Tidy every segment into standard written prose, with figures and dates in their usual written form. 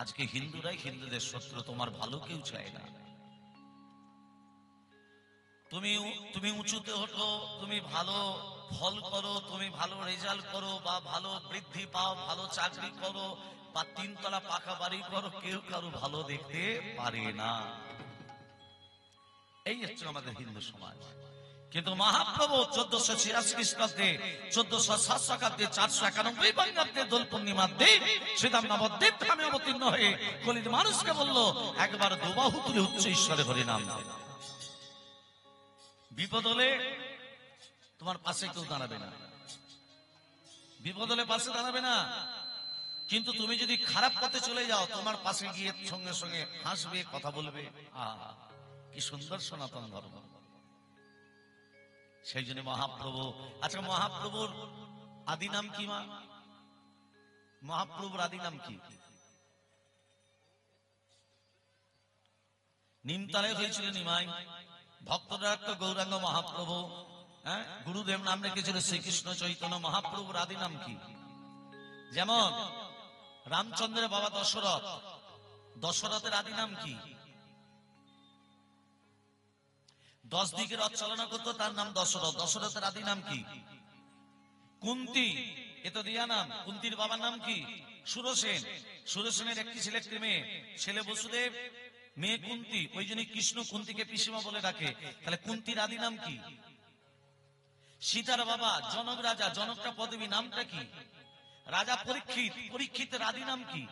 আজকে হিন্দুরাই হিন্দুদের শত্রু, তোমার ভালো কেউ চায় না। তুমি উঁচুতে ওঠো, তুমি ভালো ফল করো, তুমি ভালো রেজাল্ট করো, বা ভালো বৃদ্ধি পাও, ভালো চাকরি করো, বা তিনতলা পাকা বাড়ি করো, কেউ কারো ভালো দেখতে পারে না। এই হচ্ছে আমাদের হিন্দু সমাজ। কিন্তু মহাপ্রভু 1486 খ্রিস্টাব্দে, 1407 শকাব্দে, 491 বঙ্গাব্দে দোল পূর্ণিমার দিন শ্রীধাম নবদ্বীপ ধামে অবতীর্ণ হয়ে কলির মানুষকে বলল, একবার দুবাহু তুলে উচ্চ ঈশ্বরে হরিনাম দাও। বিপদ হলে তোমার পাশে কেউ দাঁড়াবে না, বিপদ হলে পাশে দাঁড়াবে না, কিন্তু তুমি যদি খারাপ পথে চলে যাও, তোমার পাশে গিয়ে সঙ্গে সঙ্গে হাসবে, কথা বলবে। কি সুন্দর সনাতন ধর্ম। সেই জন্য মহাপ্রভু, আচ্ছা মহাপ্রভুর আদি নাম কি? মা মহাপ্রভুর আদি নাম কি? নিমতলায় হয়েছিল নিমাই, ভক্তরা গৌরাঙ্গ মহাপ্রভু। গুরুদেব নাম রেখেছিল শ্রীকৃষ্ণ চৈতন্য। মহাপ্রভুর আদি নাম কি? যেমন রামচন্দ্রের বাবা দশরথ, দশরথের আদি নাম কি? 10 দিকে রথ চালনা করতো, তার নাম দশরথ। দশরথের আদি নাম কি? কুন্তী, এ তো দিয়া নাম। কুন্তীর বাবার নাম কি? সুরসেন। সুরসেনের একটি ছেলে, একটি মেয়ে। ছেলে বসুদেব, মেয়ে কুন্তী, ওই জন্য কৃষ্ণ কুন্তীকে পিসিমা বলে ডাকে। তাহলে কুন্তীর আদি নাম কি? সীতার বাবা জনক রাজা, জনকটা পদবী, নামটা কি? রাজা পরীক্ষিত, পরীক্ষিতের আদি নাম কি?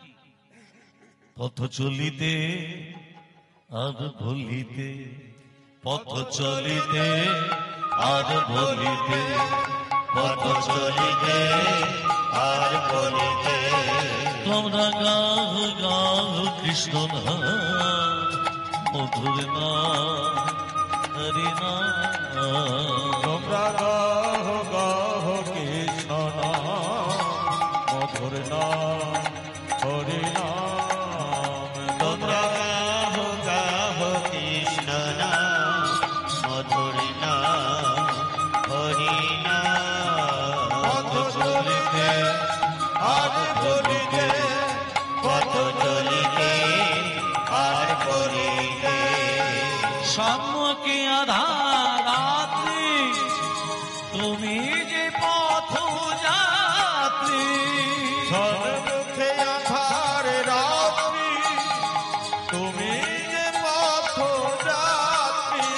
পথ চলিতে আর ভুলিতে, পথ চলিতে আর বলিতে, পথ চলিতে আর বলিতে, তোমরা গাও গাও কৃষ্ণ নাম, মধুর নাম হরি নাম। তোমরা গাও গাও কৃষ্ণ নাম, মধুর নাম হরি নাম। তোমরা গাও গাও কৃষ্ণ নাম, মধুর নাম হরি নাম। পথ চলিতে আর বলিতে, পথ চলিতে আর বলিতে, সম্মুখে আধারাত্রি, তুমি যে পথ যাত্রী। সর্বমুখে আধার রাত্রি, তুমি যে পথ যাত্রী।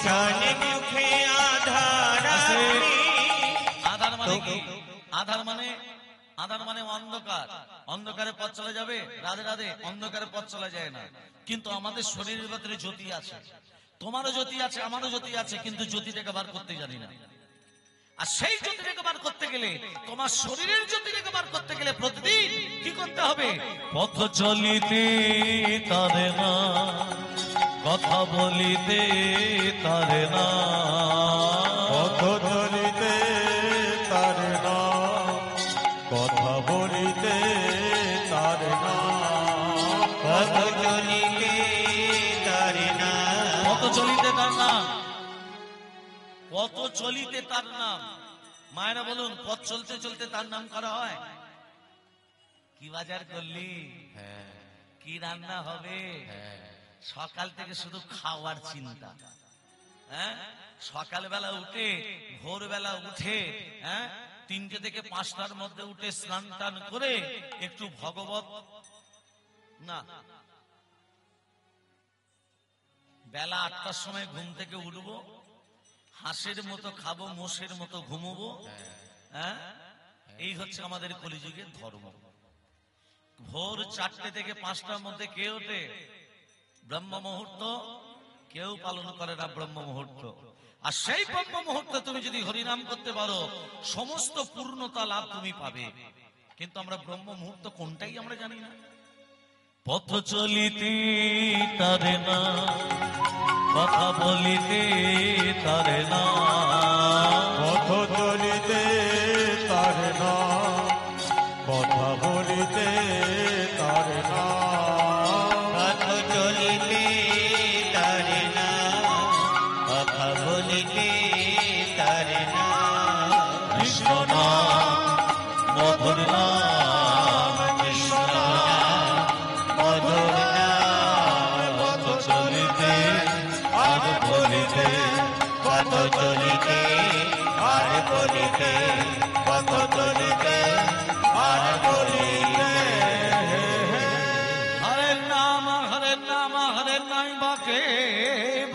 চারি মুখে আধার রাত্রি। আধার মানে কি? আধার মানে, আধার মানে অন্ধকার। অন্ধকারে পথ চলে যাবে? রাধে রাধে, অন্ধকারে পথ চলে যায় না। কিন্তু আমাদের শরীরের ভেতরে জ্যোতি আছে, তোমারও জ্যোতি আছে, আমারও জ্যোতি আছে, কিন্তু জ্যোতিটাকে বার করতে জানি না। আর সেই জ্যোতিটাকে বার করতে গেলে, তোমার শরীরের জ্যোতিটাকে বার করতে গেলে প্রতিদিন কি করতে হবে? পথ চলিতে তারে না, কথা বলিতে তারে না, পথ চলিতে তার নাম, কথা বলিতে তার নাম। পথ চলিতে তার নাম, পথ চলিতে তার নাম, পথ চলিতে তার নাম। মায়েরা বলুন, পথ চলতে চলতে তার নাম করা হয়? কি বাজার করলি, কি রান্না হবে, সকাল থেকে শুধু খাওয়ার চিন্তা। সকালবেলা উঠে, ভোরবেলা উঠে, 3টে থেকে 5টার মধ্যে উঠে স্নান টান করে একটু ভগবত না, বেলা 8টার সময় ঘুম থেকে উঠবো, হাঁসের মতো খাবো, মোষের মতো ঘুমবো। এই হচ্ছে আমাদের কলিযুগের ধর্ম। ভোর 4টে থেকে 5টার মধ্যে কে ওঠে? ব্রহ্ম মুহূর্ত কেউ পালন করে না, ব্রহ্ম মুহূর্ত। আর সেই ব্রহ্ম মুহূর্তে তুমি যদি হরিনাম করতে পারো, সমস্ত পূর্ণতা লাভ তুমি পাবে। কিন্তু আমরা ব্রহ্ম মুহূর্ত কোনটাই আমরা জানি না। পথ চলিতে তারে না, কথা বলিতে তারে না, পথ চলিতে তার নাম, কথা বলিতে তার নাম। পথ চলিতে তার নাম, কথা বলিতে তার নাম। কৃষ্ণ নাম, মধুর নাম, কৃষ্ণ নাম,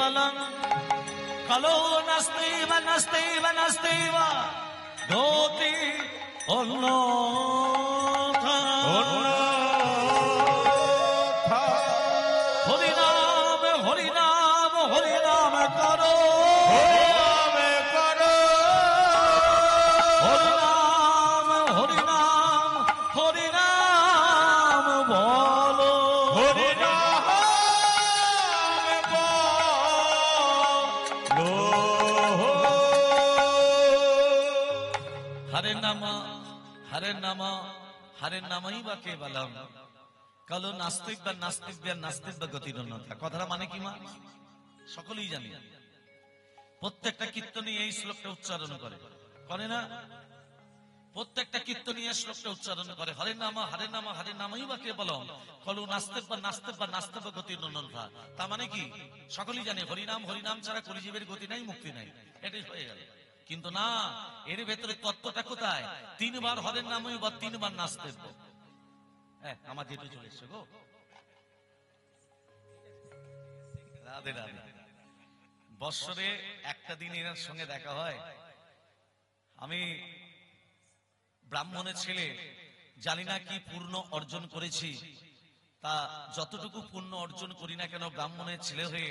বলং কালো নাস্তেব নাস্তেব নাস্তেব গতি অন্যথা হরিনাম হরিনাম হরিনাম করো হরিনাম হরিনাম হরিনাম বলো হরে নাম হরে নাম হরে নামই বা কেবলম কালো নাস্তিক বা নাস্তিক বা নাস্তিক বা গতিরন্যতা। কথাটা মানে কি মা? সকলেই জানি। প্রত্যেকটা কীর্তনী এই শ্লোকটা উচ্চারণ করে না? প্রত্যেকটা কীর্তনী এই শ্লোকটা উচ্চারণ করে, হরে নাম হরে নামই বা কেবলম কালো নাস্তিক বা নাস্তিক বা নাস্তিক বা গতিরন্যতা। তার মানে কি? সকলেই জানে হরিনাম হরিনাম ছাড়া কলিজীবের গতি নাই, মুক্তি নাই, এটাই হয়ে গেল। কিন্তু না, এর ভেতরে তত্ত্বটা কোথায়? 3 বার হরের নামই বা 3 বার নাস্তিক। আমার যেটু চলে এসছে গো, রাধে রাধে। বৎসরে একটা দিন এনার সঙ্গে দেখা হয়। আমি ব্রাহ্মণের ছেলে, জানি না কি পূর্ণ অর্জন করেছি। তা যতটুকু পূর্ণ অর্জন করি না কেন, ব্রাহ্মণের ছেলে হয়ে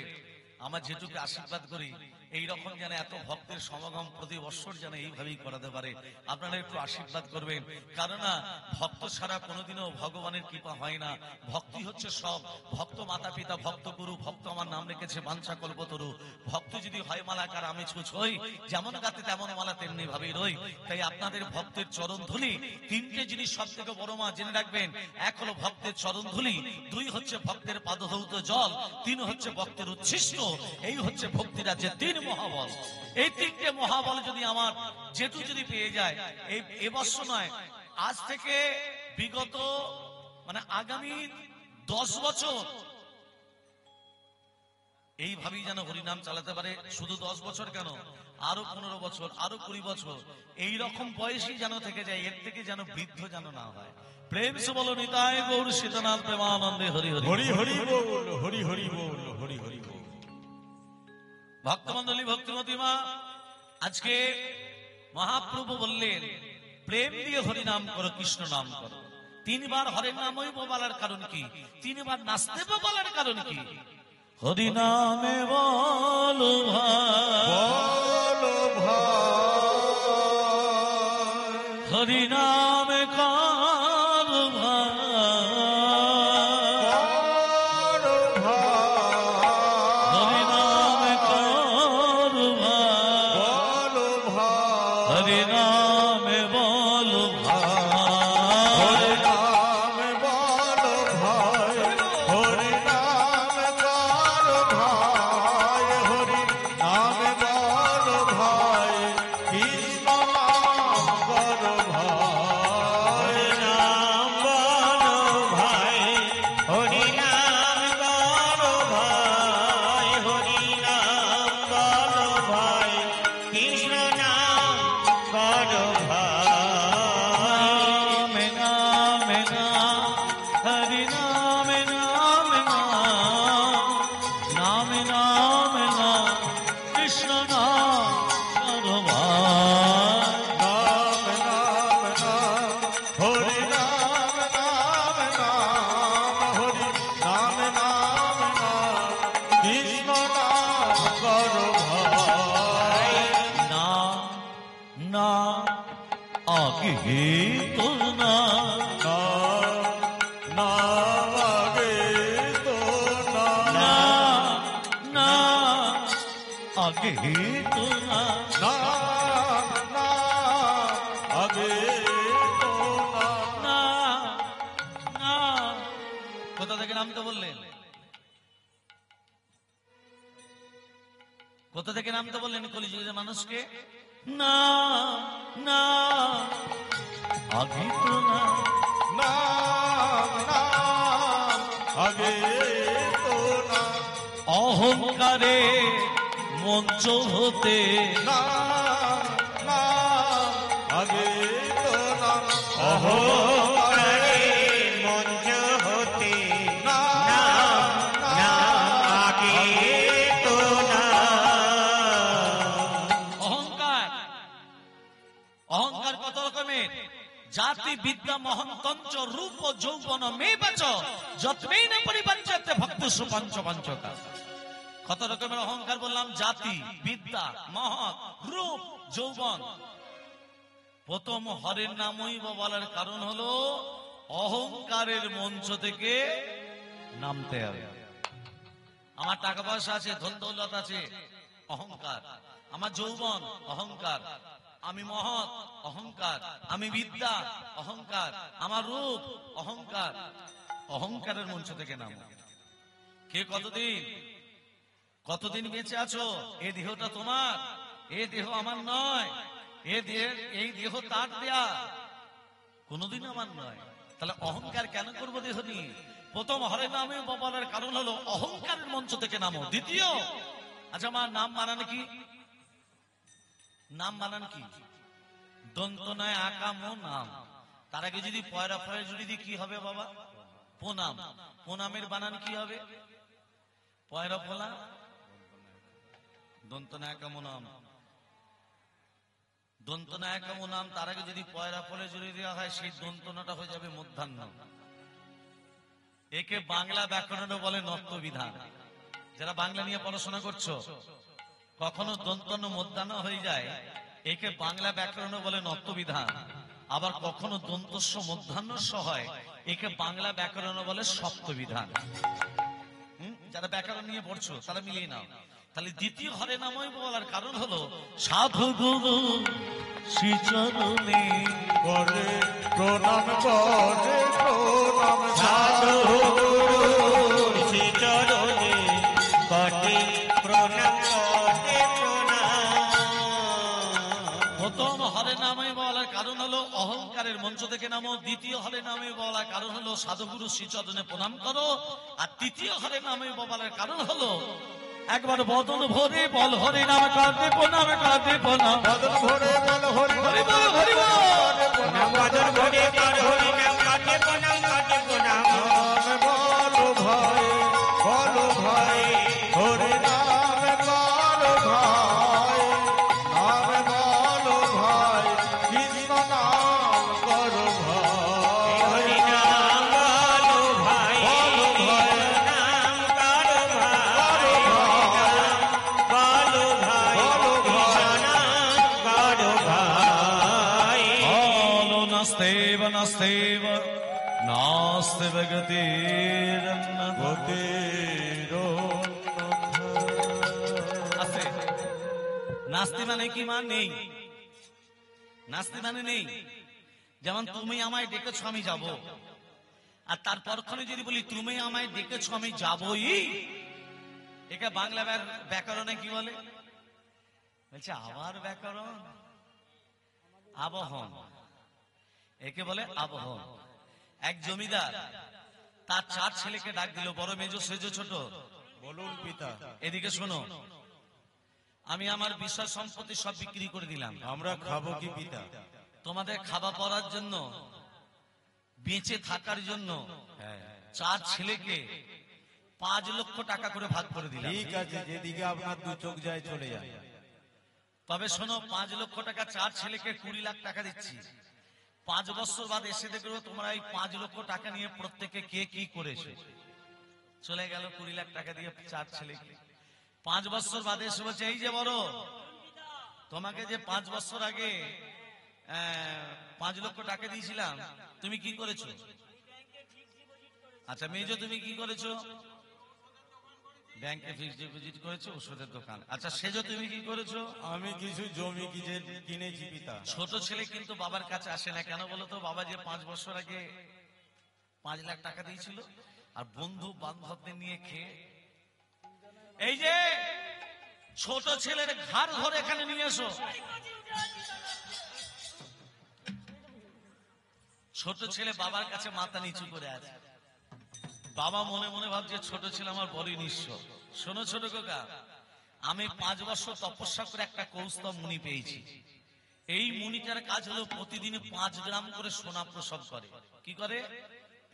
আমার যেটুকু আশীর্বাদ করি, এইরকম যেন এত ভক্তের সমাগম প্রতি বৎসর যেন এইভাবেই করাতে পারে। আপনারা একটু আশীর্বাদ করবেন, কারণ ভক্ত ছাড়া কোনোদিনও ভগবানের কৃপা হয় না। ভক্তি হচ্ছে সব। ভক্ত মাতা পিতা, ভক্ত গুরু, ভক্ত আমার নাম রেখেছে বাঞ্ছা কল্পতরু। ভক্ত যদি হয় মালাকার আমি ছুঁচ হই, যেমন গাতে তেমন মালা তেমনি ভাবেই রই। তাই আপনাদের ভক্তের চরণ ধুলি, 3টে জিনিস সব থেকে বড় মা জেনে রাখবেন। 1 হলো ভক্তের চরণ ধুলি, 2 হচ্ছে ভক্তের পাদধৌত জল, 3 হচ্ছে ভক্তের উচ্ছিষ্ট। এই হচ্ছে ভক্তি রাজ্যের 3 মহাবল। এই 3টে মহাবল যদি আমার যেটু যদি পেয়ে যায়, এই এবছর নয়, আজ থেকে বিগত মানে আগামী 10 বছর এইভাবেই যেন হরিনাম চালাতে পারে। শুধু 10 বছর কেন, আরো 15 বছর, আরো 20 বছর, এই রকম বয়সী যেন থেকে যায়। এর থেকে যেন বৃদ্ধ যেন না হয়। প্রেম সে বলো নিতাই গৌর সীতানাথ প্রেমানন্দে হরি হরি হরি হরি বল, হরি হরি বল, হরি হরি বল। ভক্তমন্ডলী, ভক্তিমতী মা, আজকে মহাপ্রভু বললেন প্রেম দিয়ে হরিনাম করো, কৃষ্ণ নাম করো। 3 বার হরে নামই বলার কারণ কি? 3 বার নাস্তেব বলার কারণ কি? হরিনামে বলো ভাই, হরিনামে কর হরিনামে কর হরিনামে বলো কোথা থেকে নামতে বললেন? কোথা থেকে নামতে বললেন কলিযুগের মানুষকে? না না আগে তো না আগে তো না, অহংকারে মঞ্চ হতে না আগে তো না, অহংকারে মঞ্চ হতে না আগে তো না, মহন্তঞ্চ রূপ যৌবন মে বাচ যত্মেই না পরিপাঞ্চতে ভক্ত সুপঞ্চ পঞ্চকা। কত রকমের অহংকার বললাম, জাতি, বিদ্যা, মহৎ, রূপ, যৌবন। প্রথম হরের নামই বলার কারণ হলো অহংকারের মঞ্চ থেকে নামতে হবে। আমার টাকা পয়সা আছে, ধন দৌলত আছে, অহংকার। আমার যৌবন, অহংকার। আমি মহৎ, অহংকার। আমি বিদ্যা, অহংকার। আমার রূপ, অহংকার। অহংকারের মঞ্চ থেকে নামো। কে কতদিন বেঁচে আছো? এই দেহটা তোমার, এই দেহ আমার নয়, এই দেহ তার দেয়া, কোনদিন আমার নয়। তাহলে অহংকার কেন করবো দেহ নিয়ে? প্রথম হরে নামে বলার কারণ হলো অহংকারের মঞ্চ থেকে নামো। দ্বিতীয়, আচ্ছা আমার নাম বানান কি? নাম বানান কি? দন্ত নয় আকাম ও নাম। তার আগে যদি পয়রা ফয়ে জুড়ি দিই কি হবে বাবা? প্রণাম। প্রণামের বানান কি হবে? পয়রা ফোলা দন্ত নয় আকাম ও নাম। দন্ত নয় আকাম ও নাম, তার আগে যদি পয়রা ফলে জুড়ে দেওয়া হয় সেই দন্তনাটা হয়ে যাবে মধ্যাহ্ন। একে বাংলা ব্যাকরণে বলে নত্ব বিধান। যারা বাংলা নিয়ে পড়াশোনা করছো, কখনো দন্তন্য মধ্যাহ্ন হয়ে যায়, একে বাংলা ব্যাকরণে বলে নত্ব বিধান। আবার কখনো দন্তস্ব মধ্যাহ্নস্ব হয়, একে বাংলা ব্যাকরণে বলে সপ্ত বিধান। যারা ব্যাকরণ নিয়ে পড়ছো তারা মিলিয়ে নাও। তাহলে দ্বিতীয় হরে নামই বলার কারণ হলো সাধু গুরু শ্রীচরণে করে প্রণাম, করে প্রণাম, সাধু গুরু শ্রীচরণে কোটি প্রণাম, কোটি প্রণাম। প্রথম হরে নামে বলার কারণ হলো অহংকারের মঞ্চ থেকে নামো। দ্বিতীয় হরে নামে বলার কারণ হলো সাধুগুরু শ্রীচরণে প্রণাম করো। আর তৃতীয় হরে নামে বলার কারণ হলো একবার বদন ভরে বল হরি নাম কাঁদে প্রণাম, কাঁদে প্রণাম। বদন ভরে বল হরি হরি বল, হরি বল। নাম বাদর ঘরে কার হরি নাম কাটে প্রণাম, কাটে প্রণাম। নাম বলো ভাই, বলো ভাই, হরি নাম বলো ভাই, নাম বলো ভাই, কৃষ্ণ নাম করো ভাই। হরি নাম বলো ভাই, বলো ভাই, নাম কারো ভাই, বলো ভাই, বলো ভাই, নাম কারো ভাই। বলো নাস্তেব নাস্তেব নাস্তেব গতিরন্ন। আছে নাস্তি মানে কি? মান নেই। নাস্তি মানে নেই। যেমন তুমি আমায় ডেকেছো আমি যাব, আর তারপরক্ষণে যদি বলি তুমি আমায় ডেকেছো আমি যাবই, একে বাংলা ব্যাকরণে কি বলে? বলছে আবার ব্যাকরণ, আবহন। একে বলে আবহন। এক জমিদার তার 4 ছেলেকে ডাক দিল, বড়, মেজো, সেজো, ছোট। বলুন পিতা, এদিকে শোনো, আমি আমার বিষয় সম্পত্তি সব বিক্রি করে দিলাম, আমরা খাবো কি পিতা? তোমাদের খাওয়া পড়ার জন্য, বেঁচে থাকার জন্য হ্যাঁ 4 ছেলেকে 5 লক্ষ টাকা করে ভাগ করে দিলাম। ঠিক আছে, যেদিকে আপনার দু চোখ যায় চলে যায়। তবে শোনো, 5 লক্ষ টাকা 4 ছেলেকে 20 লাখ টাকা দিচ্ছি। 5 বছর বাদ এসে দেখো তোমরা এই 5 লক্ষ টাকা নিয়ে প্রত্যেকে কে কি করেছে। চলে গেল 20 লাখ টাকা দিয়ে 4 ছেলেকে। 5 বছর বাদে এসে বলছে, এই যে বড়, তোমাকে যে 5 বছর আগে 5 লক্ষ টাকা দিয়েছিলাম, তুমি কি করেছো? আচ্ছা মেজো, তুমি কি করেছো? ব্যাংকে ফিক্সড ডিপোজিট করেছো, ওষুধের দোকান। আচ্ছা সেজো, তুমি কি করেছো? আমি কিছু জমি কিনেছি পিতা। ছোট ছেলে কিন্তু বাবার কাছে আসে না, কেন বলো তো? বাবা যে 5 বছর আগে 5 লাখ টাকা দিয়েছিল, আর বন্ধু বান্ধবদের নিয়ে খেয়ে। এই যে ছোট ছেলের ঘাড় ধরে এখানে নিয়ে এসো। ছোট ছেলে বাবার কাছে মাথা নিচু করে আছে। বাবা মনে মনে ভাবছে ছোট ছেলে আমার বড়ই নিঃস্ব। শোনো ছোট কাকা, আমি 5 বছর তপস্যা করে একটা কৌস্তব মুনি পেয়েছি। এই মুনিটার কাজ হলো প্রতিদিন 5 গ্রাম করে সোনা প্রসব করে। কি করে?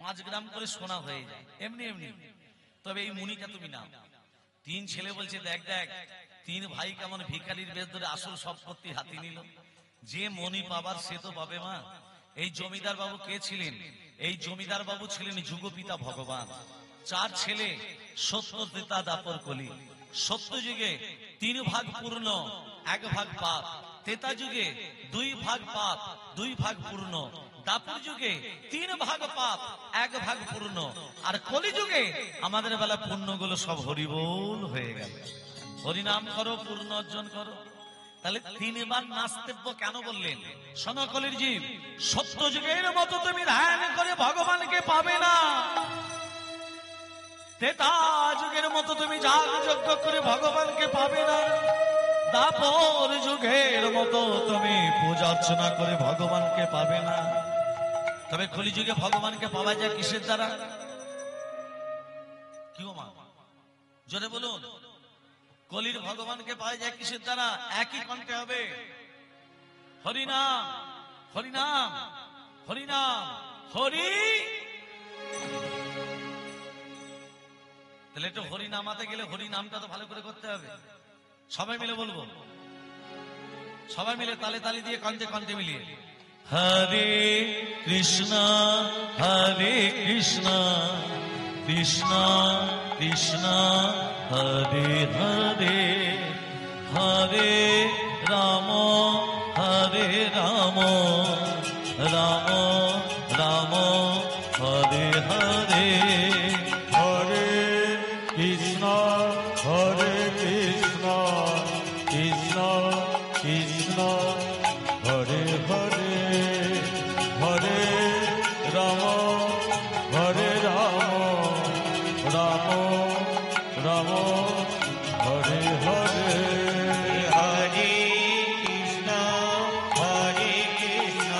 5 গ্রাম করে সোনা হয়ে যায় এমনি এমনি। তবে এই মুনিটা তুমি নাও। 3 ছেলে বলছে, দেখ দেখ 3 ভাই কেমন ভিখারির বেশ ধরে আসল সম্পত্তি হাতি নিল। যে মনি পাবার সে তো পাবে মা। এই জমিদার বাবু কে ছিলেন? এই জমিদার বাবু ছিলেন যুগপিতা ভগবান। 4 ছেলে, সত্য ত্রেতা দাপর কলি। সত্য যুগে 3 ভাগ পূর্ণ, 1 ভাগ পাপ। ত্রেতা যুগে 2 ভাগ পাপ, 2 ভাগ পূর্ণ। দাপর যুগে 3 ভাগ পাপ, 1 ভাগ পূর্ণ। আর কলি যুগে আমাদের বেলা পূর্ণগুলো সব হরিবোল হয়ে গেল। হরিনাম করো, পূর্ণ অর্জন করো। তাহলে 3 বার নাস্তিব্য কেন বললেন? শোনো কলির জীব, সত্য যুগের মতো তুমি ধ্যান করে ভগবানকে পাবে না। ত্রেতা যুগের মতো তুমি যাগ যজ্ঞ করে ভগবানকে পাবে না। দাপর যুগের মতো তুমি পূজা অর্চনা করে ভগবানকে পাবে না। তবে কলি যুগে ভগবানকে পাওয়া যায় কিসের দ্বারা? কি গো মা, জোরে বলুন। কলির ভগবানকে পাওয়া যায় কিসের দ্বারা? একই কণ্ঠে হবে, হরিনাম হরিনাম হরিনাম হরি। তাহলে একটু হরিনামাতে গেলে হরিনামটা তো ভালো করে করতে হবে। সবাই মিলে বলবো, সবাই মিলে তালে তালি দিয়ে কণ্ঠে কণ্ঠে মিলিয়ে, হরে কৃষ্ণ হরে কৃষ্ণ কৃষ্ণ কৃষ্ণ হরে হরে, হরে রাম হরে রাম রাম রাম হরে হরে, হরে কৃষ্ণ হরে কৃষ্ণ কৃষ্ণ কৃষ্ণ হরে হরে, হরে রাম হরে রাম রাম রাম হরে হরে। হরে কৃষ্ণ হরে কৃষ্ণ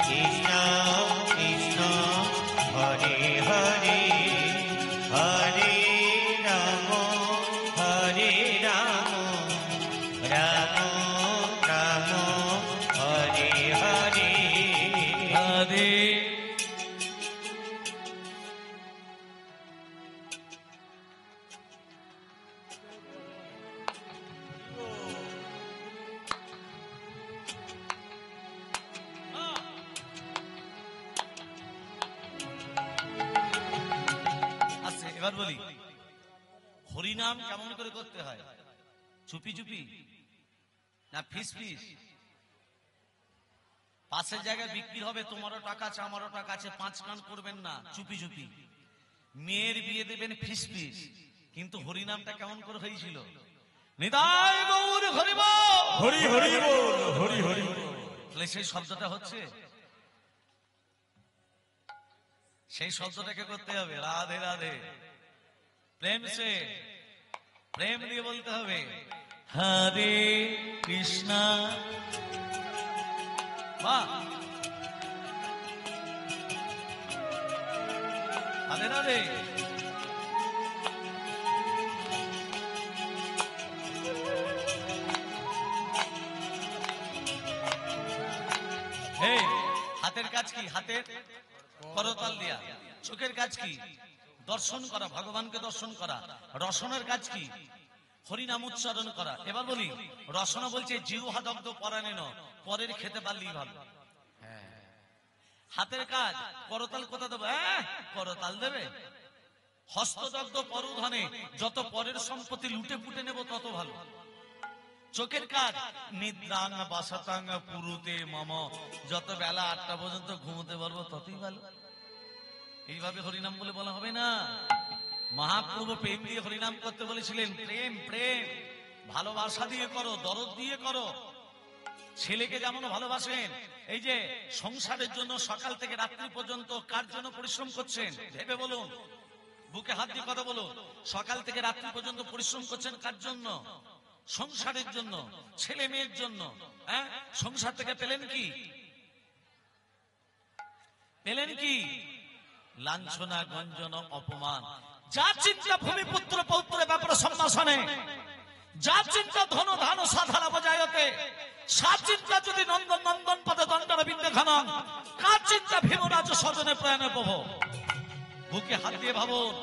কৃষ্ণ কৃষ্ণ হরে হরে, হরে রাম হরে রাম রাম রাম হরে হরে। হরে। আচ্ছা, এবার বলি হরিনাম কেমন করে করতে হয়? চুপি চুপি না ফিস ফিস? পাশের জায়গায় বিক্রি হবে, তোমারও টাকা আছে আমারও টাকা আছে, 5 কান করবেন না, চুপি চুপি। মেয়ের বিয়ে দেবেন ফিস ফিস। কিন্তু হরিনামটা কেমন করে হয়েছিল? নিতাই গৌর হরি বল, হরি হরি বল, হরি হরি বল। তাহলে সেই শব্দটা হচ্ছে, সেই শব্দটাকে করতে হবে রাধে রাধে, প্রেম সে, প্রেম দিয়ে বলতে হবে হরে কৃষ্ণ। বাহ, রাধে রাধে। এই হাতের কাজ কি? হাতের করতাল দিয়া। চোখের কাজ কি? দর্শন করা, ভগবানকে দর্শন করা। রসনের কাজ কি? হরিনাম উচ্চারণ করা। এবার বলি, রসনা বলছে জিহ্বা দগ্ধ পরাণেন, পরের খেতে পারলেই ভালো। হাতের কাজ করতাল কোথা দেবে? করতাল দেবে। হস্তদগ্ধ পরধনে, যত পরের সম্পত্তি লুটে পুটে নেব তত ভালো। চোখের কাজ নিদ্রাং বাসাতাং পুরুতে মম, যত বেলা 8টা পর্যন্ত ঘুমোতে পারবো ততই ভালো। এইভাবে হরিনাম বলে বলা হবে না। মহাপ্রভু প্রেম দিয়ে হরিনাম করতে বলেছিলেন। প্রেম, প্রেম, ভালোবাসা দিয়ে করো, দরদ দিয়ে করো। ছেলেকে যেমন ভালোবাসেন, এই যে সংসারের জন্য সকাল থেকে রাত্রি পর্যন্ত কার জন্য পরিশ্রম করছেন ভেবে বলুন, বুকে হাত দিয়ে কথা বলুন। সকাল থেকে রাত্রি পর্যন্ত পরিশ্রম করছেন কার জন্য? সংসারের জন্য, ছেলে মেয়ের জন্য। সংসার থেকে পেলেন কি? পেলেন কি? লাঞ্ছনা, গঞ্জন, অপমান। যা চিন্তা ভূমিপুত্র পৌত্রের ব্যাপারে সম্ভাষণে, যা চিন্তা ধন ধান সাধারা বজায়তে, সা চিন্তা যদি নন্দন নন্দন পদে দণ্ডন বিন্দে খানন, কার চিন্তা ভীমরাজ স্বজনে প্রয়াণে প্রভ। বুকে হাত দিয়ে ভাবুন,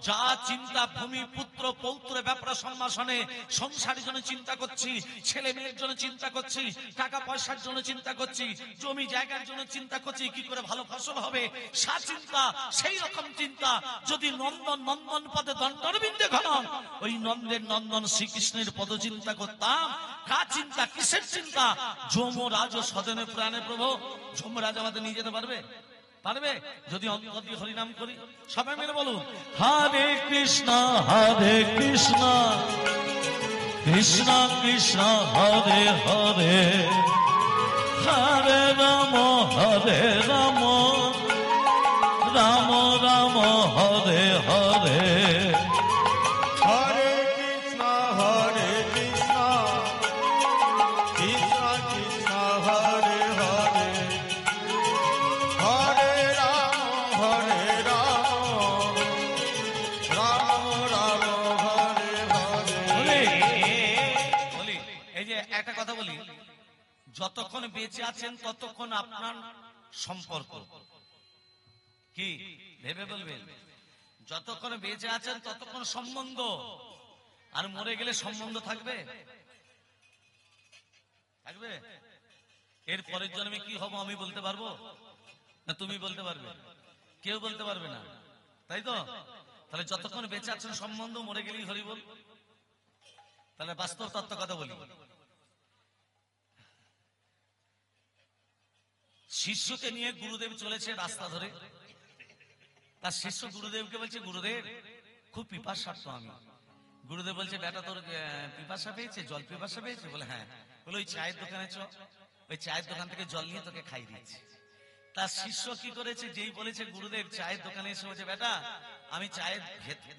যা চিন্তা ভূমি পুত্র পৌত্র ব্যাপার সম্ভাষণে সংসারের জন্য চিন্তা করছি, ছেলে মেয়ের জন্য চিন্তা করছি, টাকা পয়সার জন্য চিন্তা করছি, জমি জায়গার জন্য চিন্তা করছি, কি করে ভালো ফসল হবে, সা চিন্তা সেই রকম চিন্তা যদি নন্দন নন্দন পদে দণ্ডবিন্দে ঘনাম ওই নন্দের নন্দন শ্রীকৃষ্ণের পদ চিন্তা করতাম। কার চিন্তা, কিসের চিন্তা? যমরাজ সদনে প্রাণে প্রভু। যমরাজ আমাদের নিয়ে যেতে পারবে? পারবে যদি অন্তর দিয়ে হরিনাম করি। সবাই মিলে বলুন, হরে কৃষ্ণ হরে কৃষ্ণ কৃষ্ণ কৃষ্ণ হরে হরে, হরে রাম রাম রাম হরে হরে। হরে কৃষ্ণ কৃষ্ণ কৃষ্ণ হরে হরে, হরে রাম রাম রাম হরে হরে। বলি, এই যে একটা কথা বলি, যতক্ষণ বেঁচে আছেন ততক্ষণ আপনার সম্পর্ক কি ভেবে বলবেন, যতক্ষণ বেঁচে আছেন ততক্ষণ সম্বন্ধ, আর মরে গেলে সম্বন্ধ থাকবে? থাকবে? এর পরের জন্মে কি হবো আমি বলতে পারবো না? তুমি বলতে পারবে? কেউ বলতে পারবে না, তাই তো? তাহলে যতক্ষণ বেঁচে আছেন সম্বন্ধ, মরে গেলেই হরি বল। তাহলে বাস্তব তত্ত্ব কথা বলি। শিষ্যকে নিয়ে গুরুদেব চলেছে রাস্তা ধরে, তার শিষ্য গুরুদেবকে বলছে, গুরুদেব খুব পিপাসার্থ আমি। গুরুদেব বলছে, বেটা তোর পিপাসা পেয়েছে, জল পিপাসা পেয়েছে? বলে হ্যাঁ। বলে ওই চায়ের দোকানে চ, ওই চায়ের দোকান থেকে জল নিয়ে তোকে খাই দিচ্ছি। তার শিষ্য কি করেছে, যেই বলেছে গুরুদেব চায়ের দোকানে এসে বলছে, বেটা আমি চায়ের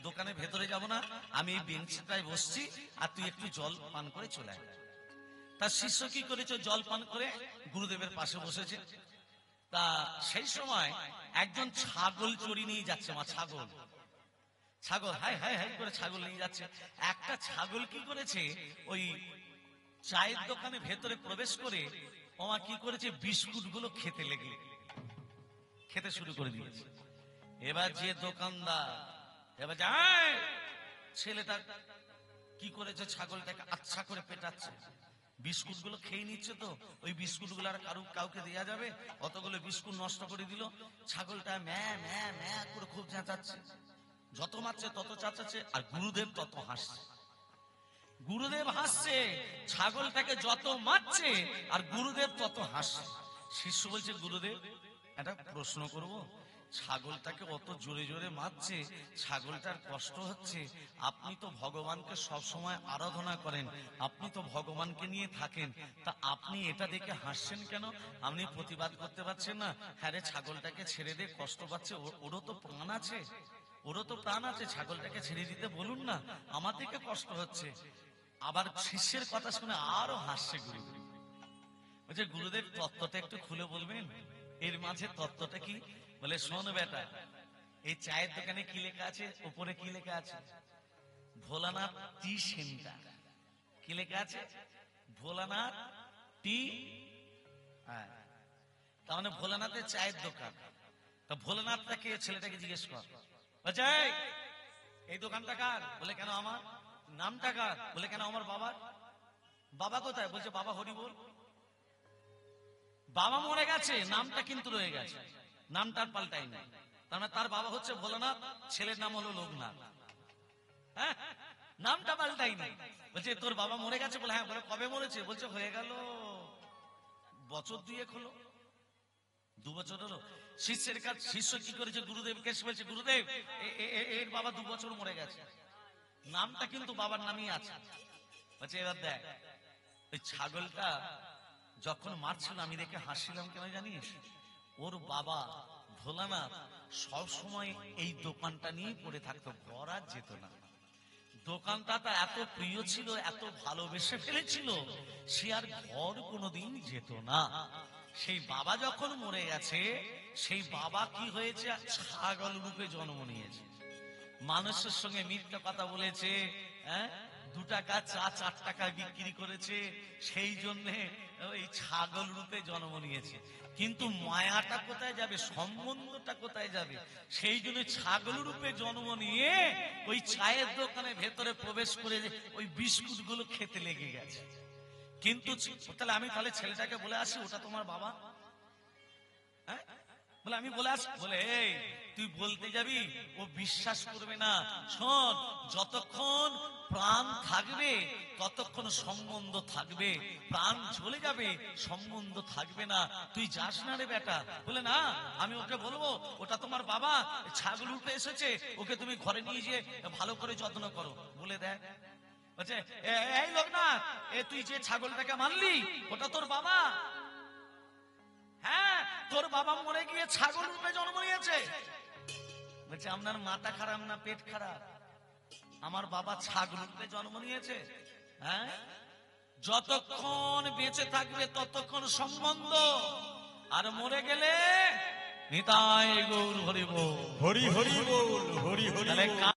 দোকানের ভেতরে যাব না, আমি এই বেঞ্চটায় বসছি, আর তুই একটু জল পান করে চলে আয়। তার শিষ্য কি করেছে, জল পান করে গুরুদেবের পাশে বসেছে। তা সেই সময় একজন ছাগল চড়ি নিয়ে যাচ্ছে, মা ছাগল, ছাগল হাই হাই হাই করে ছাগল নিয়ে যাচ্ছে। একটা ছাগল কি করেছে, ওই চায়ের দোকানে ভেতরে প্রবেশ করে ওমা কি করেছে, বিস্কুট গুলো খেতে শুরু করে দিয়েছে। এবার যে দোকানদার এবার যায়, ছেলেটা কি করেছে, ছাগলটাকে আচ্ছা করে পেটাচ্ছে, বিস্কুট গুলো খেয়ে নিচ্ছে। তো ওই বিস্কুট গুলো আর কাউকে দেয়া যাবে? অতগুলো বিস্কুট নষ্ট করে দিল। ছাগলটা ম্যা ম্যা ম্যা করে খুব চেঁচাচ্ছে, যত মারছে তত চেঁচাচ্ছে, আর গুরুদেব তত হাসছে। গুরুদেব হাসছে, ছাগলটাকে যত মারছে আর গুরুদেব তত হাসছে। শিষ্য বলছে, গুরুদেব একটা প্রশ্ন করব, ছাগলটাকে অত জোরে জোরে মারছে, ছাগলটার কষ্ট হচ্ছে, আপনি তো ভগবানকে সব সময় আরাধনা করেন, আপনি তো ভগবানকে নিয়ে থাকেন, তা আপনি এটা দেখে হাসছেন কেন? আপনি প্রতিবাদ করতে পারছেন না? হ্যাঁ রে, ছাগলটাকে ছেড়ে দে, কষ্ট পাচ্ছে, ওরও তো প্রাণ আছে, ওরও তো প্রাণ আছে, ছাগলটাকে ছেড়ে দিতে বলুন না, আমার দিকে কষ্ট হচ্ছে। আবার শিষ্যের কথা শুনে আরো হাসছে গুরুদেব। বলছে, গুরুদেব তত্ত্বটা একটু খুলে বলবেন, এর মাঝে তত্ত্বটা কি? বলে, শোন বেটা, এই চায়ের দোকানে কি লেখা আছে, উপরে কি লেখা আছে? ভোলানাথ টি সেন্টার। কি লেখা আছে? ভোলানাথ টি। হ্যাঁ, তার মানে ভোলানাথের চায়ের দোকান। তা ভোলানাথটাকে, ছেলেটাকে জিজ্ঞেস কর। বলছে, এই দোকানটা কার? বলে, কেন আমার? নামটা কার? বলে, কেন আমার বাবার। বাবা কোথায়? বলছে, বাবা হরি বল। বাবা মরে গেছে, নামটা কিন্তু রয়ে গেছে, নামটার পাল্টাই নাই। তার মানে তার বাবা হচ্ছে ভোলানাথ, ছেলের নাম হলো লোকনাথ। হ্যাঁ, নামটা পাল্টাই নাই। বলছে, তোর বাবা মরে গেছে? বলে হ্যাঁ। বলে, কবে মরেছে? বলছে, হয়ে গেল বছর 2 হলো, 2 বছর হলো। শিষ্যের কাছে শিষ্য কি করেছে, গুরুদেবকে বলছে, গুরুদেব এর বাবা 2 বছর মরে গেছে, নামটা কিন্তু বাবার নামই আছে। বলছে, এবার দেখ, ওই ছাগলটা যখন মারছিল আমি দেখে হাসছিলাম কেন জানিস? ওর বাবা ভোলানাথ সব সময় এই দোকানটা নিয়ে পড়ে থাকতো, ঘর আর যেত না। দোকানটা তার এত প্রিয় ছিল, এত ভালোবেসে ফেলেছিল, সে আর ঘর কোনোদিন যেত না। সেই বাবা যখন মরে গেছে, সেই বাবা কি হয়েছে, ছাগল রূপে জন্ম নিয়েছে, মানুষের সঙ্গে মিথ্যা কথা বলেছে, 2 টাকা চা 4 টাকা বিক্রি করেছে, সেই জন্য ওই ছাগল রূপে জন্ম নিয়েছে। কিন্তু মায়াটা কোথায় যাবে, সম্বন্ধটা কোথায় যাবে? সেই জন্য ছাগল রূপে জন্ম নিয়ে ওই চায়ের দোকানে ভেতরে প্রবেশ করে ওই বিস্কুট গুলো খেতে লেগে গেছে। কিন্তু তাহলে আমি ছেলেটাকে বলে আসি, ওটা তোমার বাবা? হ্যাঁ, বলে আমি বলে আসি। বলে এই তুই বলতে যাবি, ও বিশ্বাস করবে না। শোন, যতক্ষণ প্রাণ থাকবে ততক্ষণ সম্বন্ধ থাকবে, প্রাণ চলে যাবে সম্বন্ধ থাকবে না, তুই যাস না রে বেটা। বলে না, আমি ওকে বলবো ওটা তোমার বাবা, ছাগল উঠে এসেছে, ওকে তুমি ঘরে নিয়ে গিয়ে ভালো করে যত্ন করো। বলে দেখ, বলছে এই লোকনাথ, তুই যে ছাগলটাকে মারলি ওটা তোর বাবা? হ্যাঁ, তোর বাবা মরে গিয়ে ছাগল রূপে জন্ম নিয়েছে। বলছে আপনার মাথা খারাপ না পেট খারাপ? আমার বাবা ছাগল রূপে জন্ম নিয়েছে। হ্যাঁ, যতক্ষণ বেঁচে থাকবে ততক্ষণ সম্বন্ধ, আর মরে গেলে নিতাই গৌর হরি বল। হরি হরি বল, হরি হরি তাহলে বল।